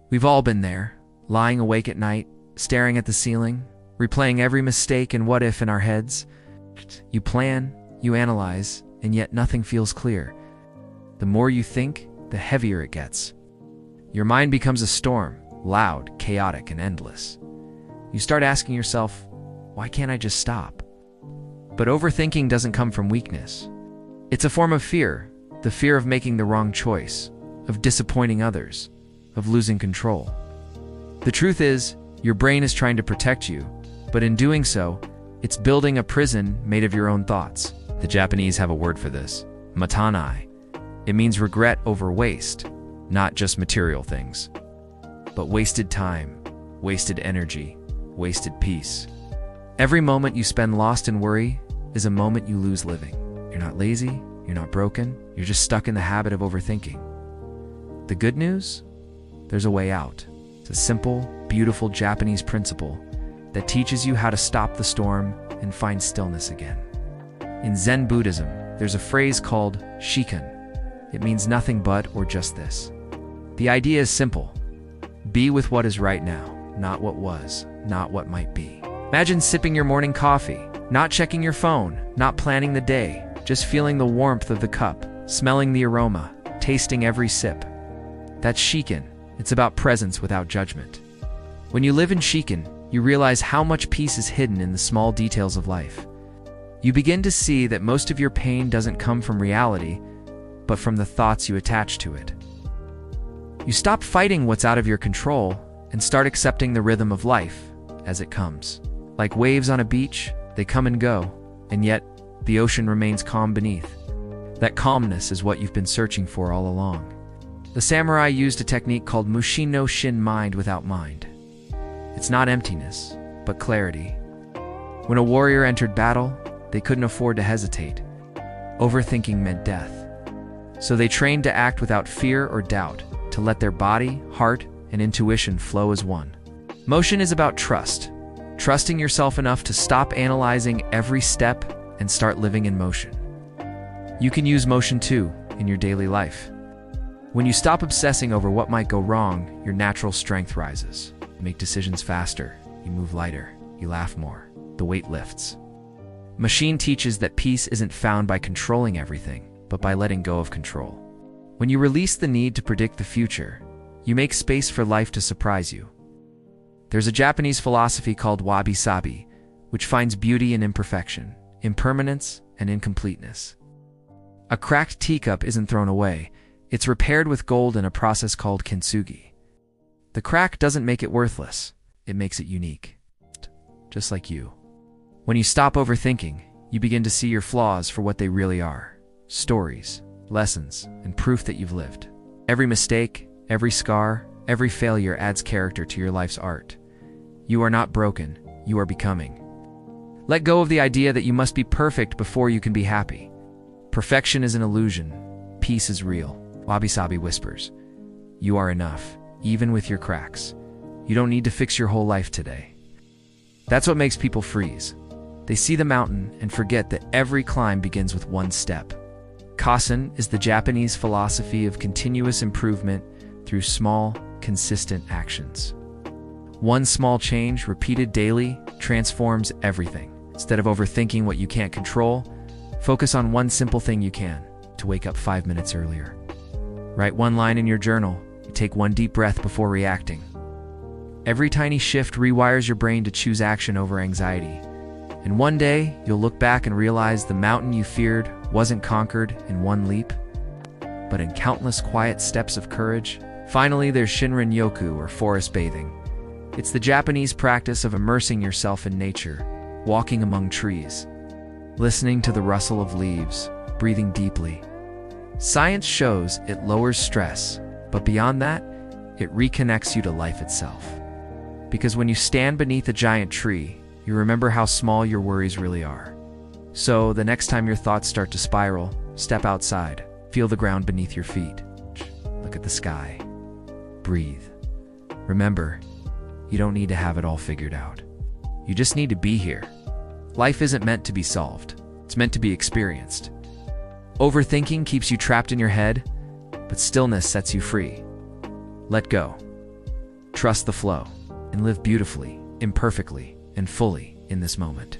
We've all been there, lying awake at night, staring at the ceiling, replaying every mistake and what if in our heads. You plan, you analyze, and yet nothing feels clear. The more you think, the heavier it gets. Your mind becomes a storm, loud, chaotic, and endless. You start asking yourself, why can't I just stop? But overthinking doesn't come from weakness. It's a form of fear, the fear of making the wrong choice, of disappointing others, of losing control. The truth is, your brain is trying to protect you, but in doing so, it's building a prison made of your own thoughts. The Japanese have a word for this, matanai. It means regret over waste, not just material things, but wasted time, wasted energy, wasted peace. Every moment you spend lost in worry is a moment you lose living. You're not lazy, you're not broken, you're just stuck in the habit of overthinking. The good news? There's a way out. It's a simple, beautiful Japanese principle that teaches you how to stop the storm and find stillness again. In Zen Buddhism, there's a phrase called shikan. It means nothing but or just this. The idea is simple. Be with what is right now, not what was, not what might be. Imagine sipping your morning coffee, not checking your phone, not planning the day, just feeling the warmth of the cup, smelling the aroma, tasting every sip. That's shikan. It's about presence without judgment. When you live in shikan, you realize how much peace is hidden in the small details of life. You begin to see that most of your pain doesn't come from reality, but from the thoughts you attach to it. You stop fighting what's out of your control and start accepting the rhythm of life as it comes. Like waves on a beach, they come and go, and yet the ocean remains calm beneath. That calmness is what you've been searching for all along. The samurai used a technique called Mushin no Shin, mind without mind. It's not emptiness, but clarity. When a warrior entered battle, they couldn't afford to hesitate. Overthinking meant death. So they trained to act without fear or doubt, to let their body, heart, and intuition flow as one. Motion is about trust, trusting yourself enough to stop analyzing every step and start living in motion. You can use motion too in your daily life. When you stop obsessing over what might go wrong, your natural strength rises. You make decisions faster, you move lighter, you laugh more, the weight lifts. Mushin teaches that peace isn't found by controlling everything, but by letting go of control. When you release the need to predict the future, you make space for life to surprise you. There's a Japanese philosophy called Wabi-Sabi, which finds beauty in imperfection, impermanence, and incompleteness. A cracked teacup isn't thrown away, it's repaired with gold in a process called kintsugi. The crack doesn't make it worthless, it makes it unique. Just like you. When you stop overthinking, you begin to see your flaws for what they really are. Stories, lessons, and proof that you've lived. Every mistake, every scar, every failure adds character to your life's art. You are not broken, you are becoming. Let go of the idea that you must be perfect before you can be happy. Perfection is an illusion, peace is real. Wabi-Sabi whispers, you are enough, even with your cracks. You don't need to fix your whole life today. That's what makes people freeze. They see the mountain and forget that every climb begins with one step. Kaizen is the Japanese philosophy of continuous improvement through small, consistent actions. One small change, repeated daily, transforms everything. Instead of overthinking what you can't control, focus on one simple thing you can, to wake up 5 minutes earlier. Write one line in your journal, take one deep breath before reacting. Every tiny shift rewires your brain to choose action over anxiety. And one day, you'll look back and realize the mountain you feared wasn't conquered in one leap, but in countless quiet steps of courage. Finally, there's Shinrin-yoku, or forest bathing. It's the Japanese practice of immersing yourself in nature, walking among trees, listening to the rustle of leaves, breathing deeply. Science shows it lowers stress, but beyond that, it reconnects you to life itself. Because when you stand beneath a giant tree, you remember how small your worries really are. So, the next time your thoughts start to spiral, step outside, feel the ground beneath your feet. Look at the sky. Breathe. Remember, you don't need to have it all figured out. You just need to be here. Life isn't meant to be solved. It's meant to be experienced. Overthinking keeps you trapped in your head, but stillness sets you free. Let go. Trust the flow and live beautifully, imperfectly, and fully in this moment.